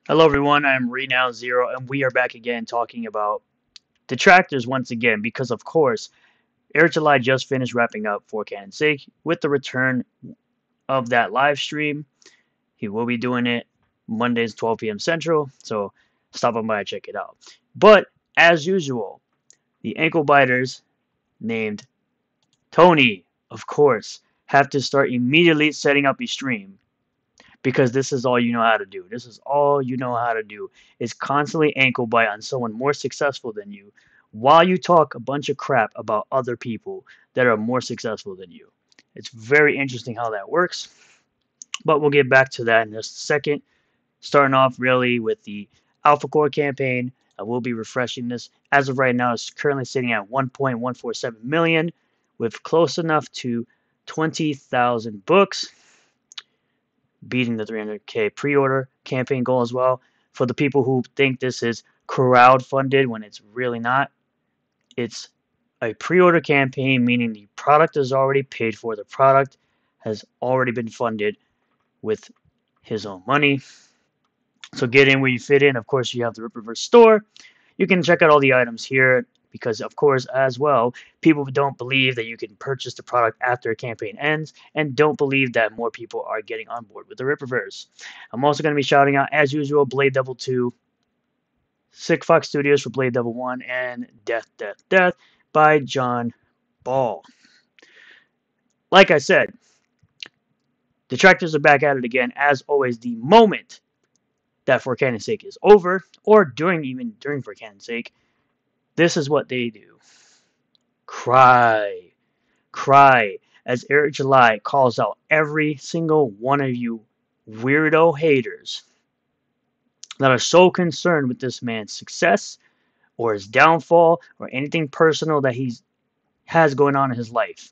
Hello everyone, I'm Renown Zero, and we are back again talking about detractors once again because of course Eric July just finished wrapping up for Canon's sake with the return of that live stream. He will be doing it Mondays 12 p.m. Central, so stop on by and check it out. But as usual, the ankle biters named Tony, of course, have to start immediately setting up a stream because this is all you know how to do. This is all you know how to do is constantly ankle bite on someone more successful than you while you talk a bunch of crap about other people that are more successful than you. It's very interesting how that works, but we'll get back to that in just a second. Starting off really with the Alpha Core campaign. I will be refreshing this. As of right now, it's currently sitting at 1.147 million with close enough to 20,000 books, beating the 300K pre-order campaign goal as well. For the people who think this is crowd-funded when it's really not, it's a pre-order campaign, meaning the product is already paid for. The product has already been funded with his own money. So get in where you fit in. Of course, you have the Ripperverse store. You can check out all the items here because, of course, as well, people don't believe that you can purchase the product after a campaign ends and don't believe that more people are getting on board with the Ripperverse. I'm also going to be shouting out, as usual, Blade Devil 2, Sick Fox Studios for Blade Devil 1, and Death, Death, Death by John Ball. Like I said, detractors are back at it again. As always, the moment that For Canon's Sake is over, or even during For Canon's Sake, this is what they do. Cry. Cry as Eric July calls out every single one of you weirdo haters that are so concerned with this man's success or his downfall or anything personal that he has going on in his life.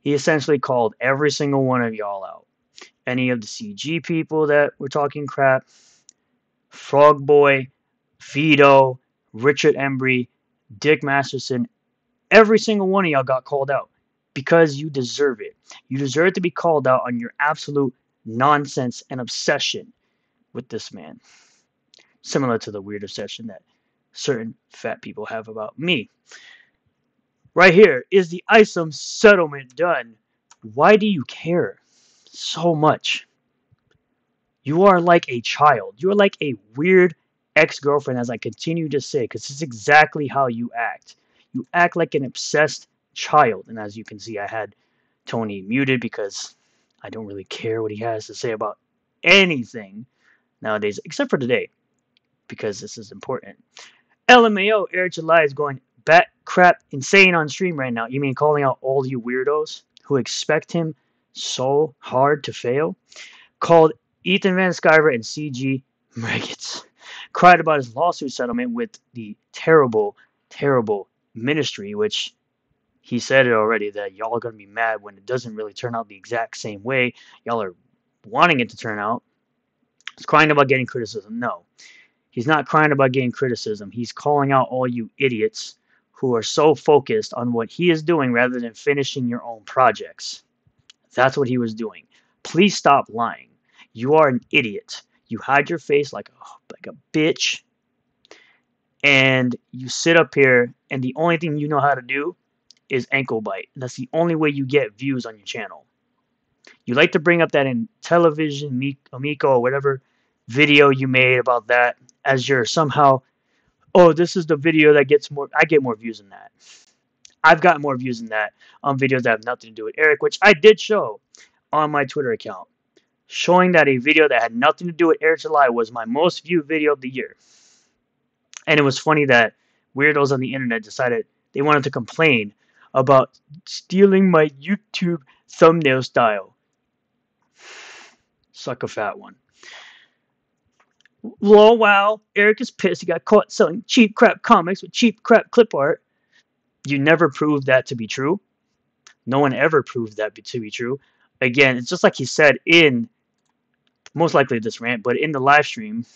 He essentially called every single one of y'all out. Any of the CG people that were talking crap, Frog Boy, Vito, Richard Embry, Dick Masterson, every single one of y'all got called out because you deserve it. You deserve to be called out on your absolute nonsense and obsession with this man. Similar to the weird obsession that certain fat people have about me. Right here, is the Isom settlement done? Why do you care so much? You are like a child. You are like a weird ex-girlfriend, as I continue to say, because it's exactly how you act. You act like an obsessed child. And as you can see, I had Tony muted because I don't really care what he has to say about anything nowadays, except for today, because this is important. LMAO, Eric July is going bat crap insane on stream right now. You mean calling out all you weirdos who expect him so hard to fail? Called Ethan Van Sciver and CG Maggots. Cried about his lawsuit settlement with the terrible, terrible ministry, which he said it already that y'all are going to be mad when it doesn't really turn out the exact same way y'all are wanting it to turn out. He's crying about getting criticism. No, he's not crying about getting criticism. He's calling out all you idiots who are so focused on what he is doing rather than finishing your own projects. That's what he was doing. Please stop lying. You are an idiot. You hide your face like a bitch, and you sit up here, and the only thing you know how to do is ankle bite. And that's the only way you get views on your channel. You like to bring up that in television, Amico, or whatever video you made about that, as you're somehow, oh, this is the video that gets more. I get more views than that. I've got more views than that on videos that have nothing to do with Eric, which I did show on my Twitter account, showing that a video that had nothing to do with Eric July was my most viewed video of the year. And it was funny that weirdos on the internet decided they wanted to complain about stealing my YouTube thumbnail style. Suck a fat one. Lol, wow, Eric is pissed he got caught selling cheap crap comics with cheap crap clip art. You never proved that to be true. No one ever proved that to be true. Again, it's just like he said in, most likely this rant, but in the live stream,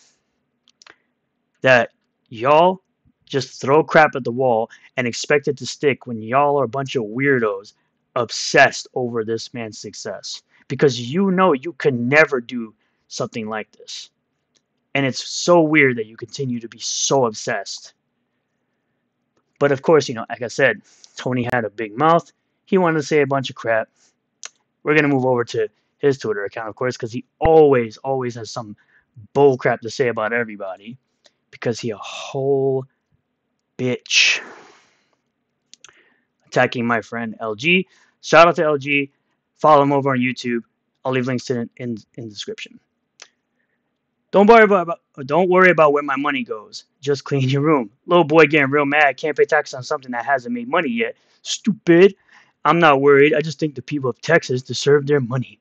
that y'all just throw crap at the wall and expect it to stick when y'all are a bunch of weirdos obsessed over this man's success. Because you know you can never do something like this. And it's so weird that you continue to be so obsessed. But of course, like I said, Tony had a big mouth. He wanted to say a bunch of crap. We're going to move over to his Twitter account, of course, because he always has some bull crap to say about everybody. Because he a whole bitch. Attacking my friend LG. Shout out to LG. Follow him over on YouTube. I'll leave links to it in the description. Don't worry about where my money goes. Just clean your room. Little boy getting real mad. Can't pay taxes on something that hasn't made money yet. Stupid. I'm not worried. I just think the people of Texas deserve their money.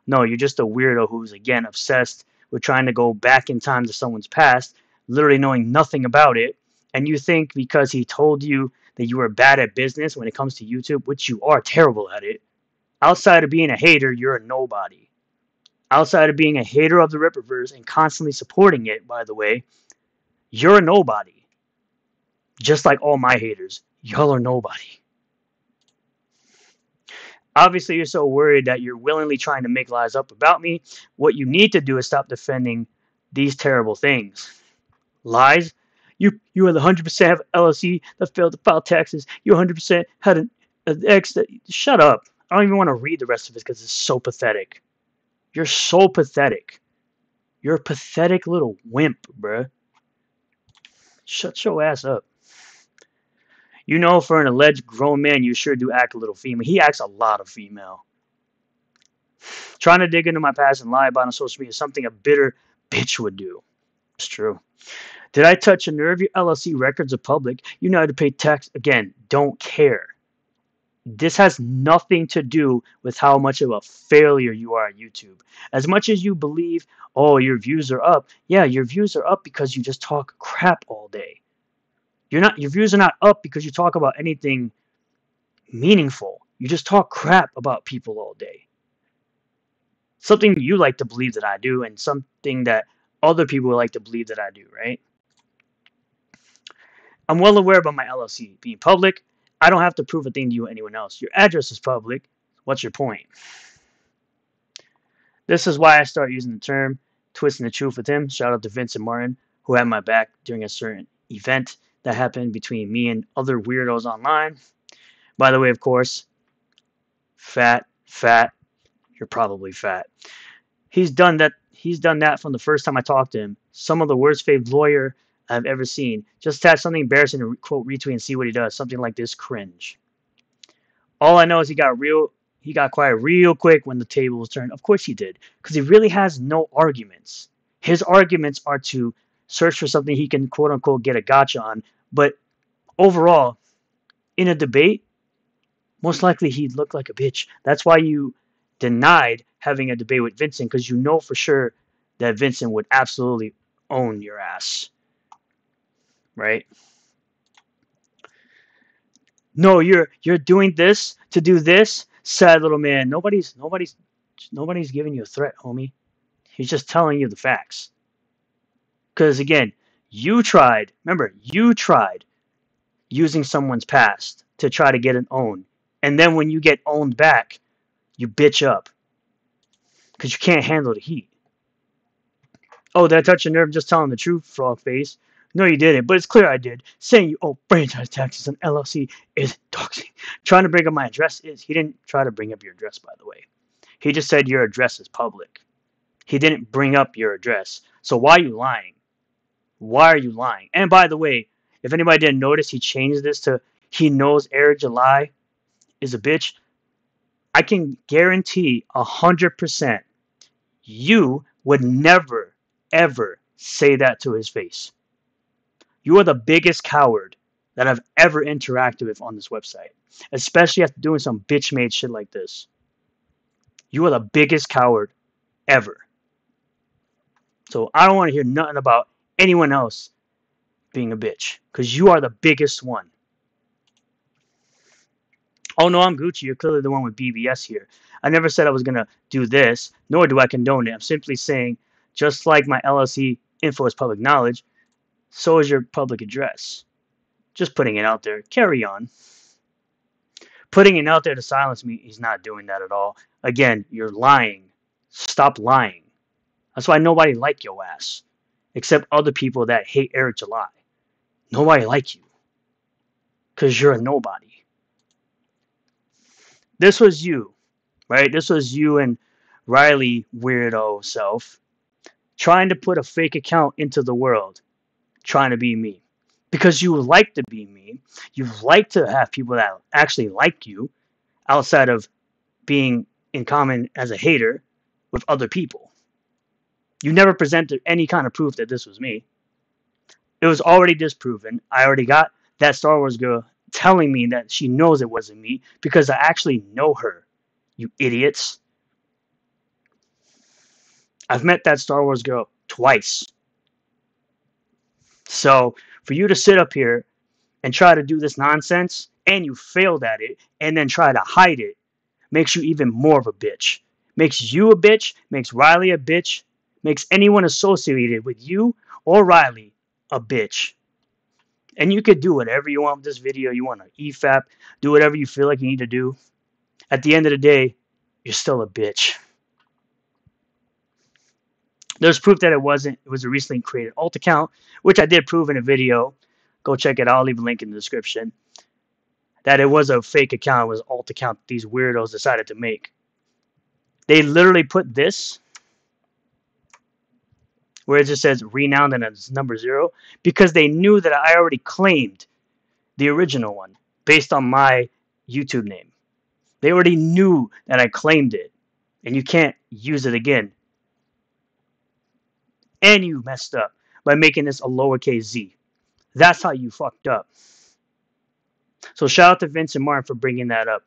No, you're just a weirdo who's, again, obsessed with trying to go back in time to someone's past, literally knowing nothing about it. And you think because he told you that you were bad at business when it comes to YouTube, which you are terrible at it, outside of being a hater, you're a nobody. Outside of being a hater of the Rippaverse and constantly supporting it, by the way, you're a nobody. Just like all my haters. Y'all are nobody. Obviously, you're so worried that you're willingly trying to make lies up about me. What you need to do is stop defending these terrible things. Lies? You are the 100% of LLC that failed to file taxes. You 100% had an ex that... Shut up. I don't even want to read the rest of it because it's so pathetic. You're so pathetic. You're a pathetic little wimp, bruh. Shut your ass up. For an alleged grown man, you sure do act a little female. He acts a lot of female. Trying to dig into my past and lie about it on social media is something a bitter bitch would do. It's true. Did I touch a nerve? Your LLC records are public. You know how to pay tax. Again, don't care. This has nothing to do with how much of a failure you are at YouTube. As much as you believe, oh, your views are up. Yeah, your views are up because you just talk crap all day. Your views are not up because you talk about anything meaningful. You just talk crap about people all day. Something you like to believe that I do, and something that other people like to believe that I do, right? I'm well aware about my LLC being public. I don't have to prove a thing to you or anyone else. Your address is public. What's your point? This is why I start using the term twisting the truth with him. Shout out to Vincent Martin, who had my back during a certain event that happened between me and other weirdos online. By the way, of course, fat, you're probably fat. He's done that from the first time I talked to him. Some of the worst fave lawyer I've ever seen. Just attach something embarrassing and quote retweet and see what he does. Something like this, cringe. All I know is he got quiet real quick when the table was turned. Of course he did, because he really has no arguments. His arguments are to search for something he can quote unquote get a gotcha on. But overall, in a debate, most likely he'd look like a bitch. That's why you denied having a debate with Vincent, because you know for sure that Vincent would absolutely own your ass. Right? No, you're doing this to do this, sad little man. Nobody's giving you a threat, homie. He's just telling you the facts. Because again, you tried using someone's past to try to get an own. And then when you get owned back, you bitch up. Because you can't handle the heat. Oh, did I touch a nerve just telling the truth, frog face? No, you didn't, but it's clear I did. Saying you owe franchise taxes on LLC is doxing. Trying to bring up my address is. He didn't try to bring up your address, by the way. He just said your address is public. He didn't bring up your address. So why are you lying? Why are you lying? And by the way, if anybody didn't notice, he changed this to he knows Eric July is a bitch. I can guarantee 100% you would never, ever say that to his face. You are the biggest coward that I've ever interacted with on this website, especially after doing some bitch-made shit like this. You are the biggest coward ever. So I don't want to hear nothing about anyone else being a bitch, because you are the biggest one. Oh no, I'm Gucci. You're clearly the one with BBS here. I never said I was going to do this, nor do I condone it. I'm simply saying, just like my LLC info is public knowledge, so is your public address. Just putting it out there. Carry on. Putting it out there to silence me, he's not doing that at all. Again, you're lying. Stop lying. That's why nobody liked your ass. except other people that hate Eric July. Nobody like you because you're a nobody. This was you, right? This was you and Riley weirdo self trying to put a fake account into the world, trying to be me. Because you like to be me. You like to have people that actually like you outside of being in common as a hater with other people. You never presented any kind of proof that this was me. It was already disproven. I already got that Star Wars girl telling me that she knows it wasn't me because I actually know her, you idiots. I've met that Star Wars girl twice. So for you to sit up here and try to do this nonsense and you failed at it and then try to hide it makes you even more of a bitch. Makes you a bitch, makes Riley a bitch, makes anyone associated with you or Riley a bitch. And you could do whatever you want with this video. You want to EFAP, do whatever you feel like you need to do. At the end of the day, you're still a bitch. There's proof that it wasn't. It was a recently created alt account, which I did prove in a video. Go check it out. I'll leave a link in the description. That it was a fake account. It was an alt account these weirdos decided to make. They literally put this where it just says renowned and it's number 0 because they knew that I already claimed the original one based on my YouTube name. They already knew that I claimed it, and you can't use it again. And you messed up by making this a lowercase z. That's how you fucked up. So shout out to Vince and Martin for bringing that up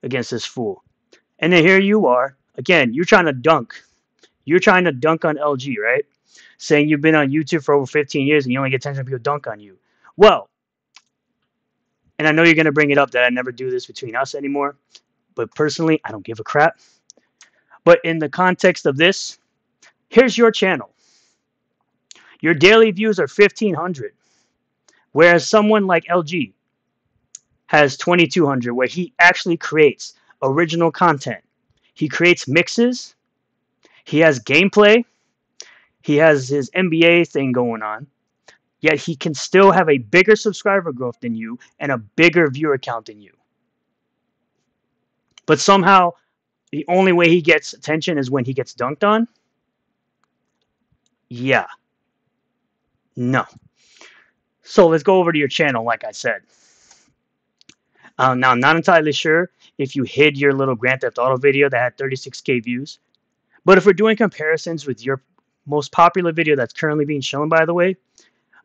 against this fool. And then here you are. Again, you're trying to dunk. You're trying to dunk on LG, right? Saying you've been on YouTube for over 15 years and you only get attention when people dunk on you. Well, and I know you're going to bring it up that I never do this between us anymore. But personally, I don't give a crap. But in the context of this, here's your channel. Your daily views are 1,500. Whereas someone like LG has 2,200 where he actually creates original content. He creates mixes. He has gameplay. He has his NBA thing going on. Yet he can still have a bigger subscriber growth than you and a bigger viewer count than you. But somehow, the only way he gets attention is when he gets dunked on? Yeah. No. So let's go over to your channel, like I said. Now, I'm not entirely sure if you hid your little Grand Theft Auto video that had 36K views. But if we're doing comparisons with your most popular video that's currently being shown, by the way,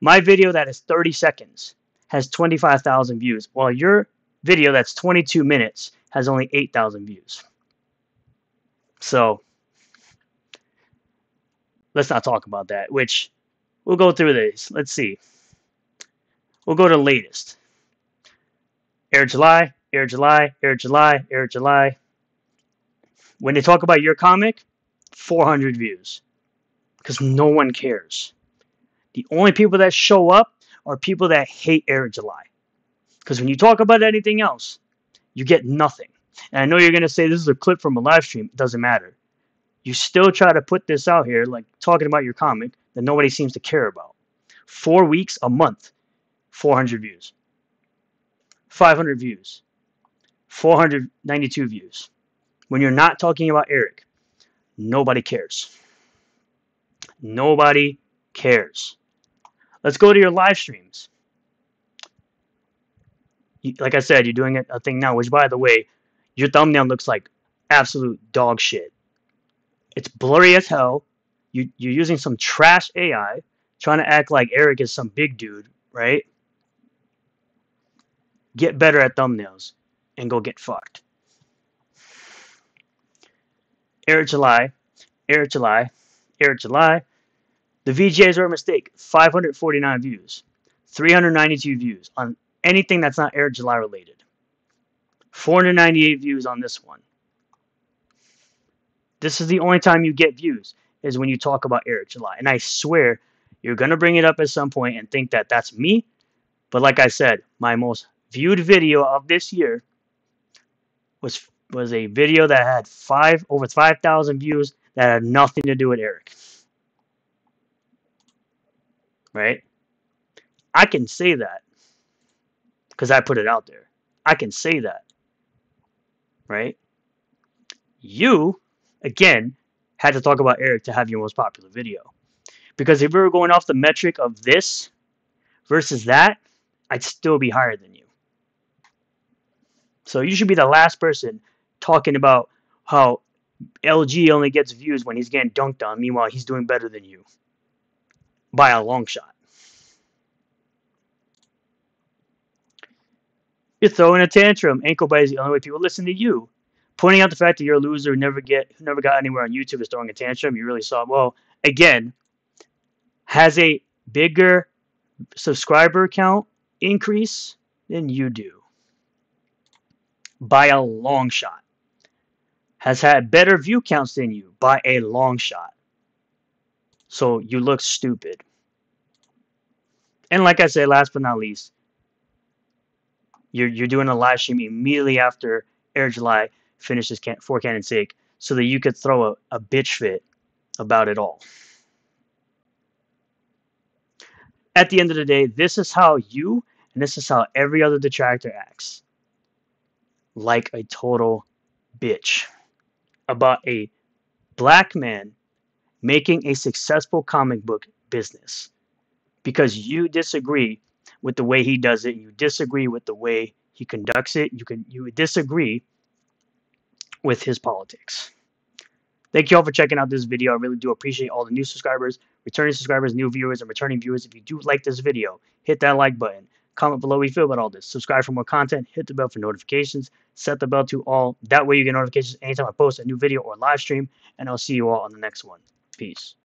my video that is 30 seconds has 25,000 views, while your video that's 22 minutes has only 8,000 views. So let's not talk about that, which we'll go through this. Let's see. We'll go to latest. Air July, Air July, Air July, Air July. When they talk about your comic, 400 views. Because no one cares. The only people that show up are people that hate Air July. Because when you talk about anything else, you get nothing. And I know you're going to say this is a clip from a live stream. It doesn't matter. You still try to put this out here, like talking about your comic, that nobody seems to care about. 4 weeks, a month, 400 views. 500 views. 492 views. When you're not talking about Eric, nobody cares. Nobody cares. Let's go to your live streams. Like I said, you're doing a thing now, which, by the way, your thumbnail looks like absolute dog shit. It's blurry as hell. You're using some trash AI, trying to act like Eric is some big dude, right? Get better at thumbnails and go get fucked. Eric July, Eric July, Eric July. The VGAs are a mistake. 549 views. 392 views on anything that's not Eric July related. 498 views on this one. This is the only time you get views, is when you talk about Eric July. And I swear, you're going to bring it up at some point and think that that's me. But like I said, my most viewed video of this year was a video that had over 5,000 views that had nothing to do with Eric. right? I can say that because I put it out there. I can say that, right? You, again, had to talk about Eric to have your most popular video. Because if we were going off the metric of this versus that, I'd still be higher than you. So you should be the last person talking about how LG only gets views when he's getting dunked on. Meanwhile, he's doing better than you by a long shot. You're throwing a tantrum. Ankle bite is the only way people listen to you. Pointing out the fact that you're a loser who never got anywhere on YouTube is throwing a tantrum. You really saw. Well, again, has a bigger subscriber count increase than you do by a long shot. Has had better view counts than you by a long shot. So you look stupid. And like I said, last but not least, you're doing a live stream immediately after Air July finishes for Canon's sake, so that you could throw a bitch fit about it all. At the end of the day, this is how you and this is how every other detractor acts. Like a total bitch about a black man making a successful comic book business because you disagree with the way he does it, you disagree with the way he conducts it, you disagree with his politics. Thank you all for checking out this video. I really do appreciate all the new subscribers, returning subscribers, new viewers, and returning viewers. If you do like this video, hit that like button. Comment below what you feel about all this. Subscribe for more content. Hit the bell for notifications. Set the bell to all. That way you get notifications anytime I post a new video or live stream. And I'll see you all on the next one. Peace.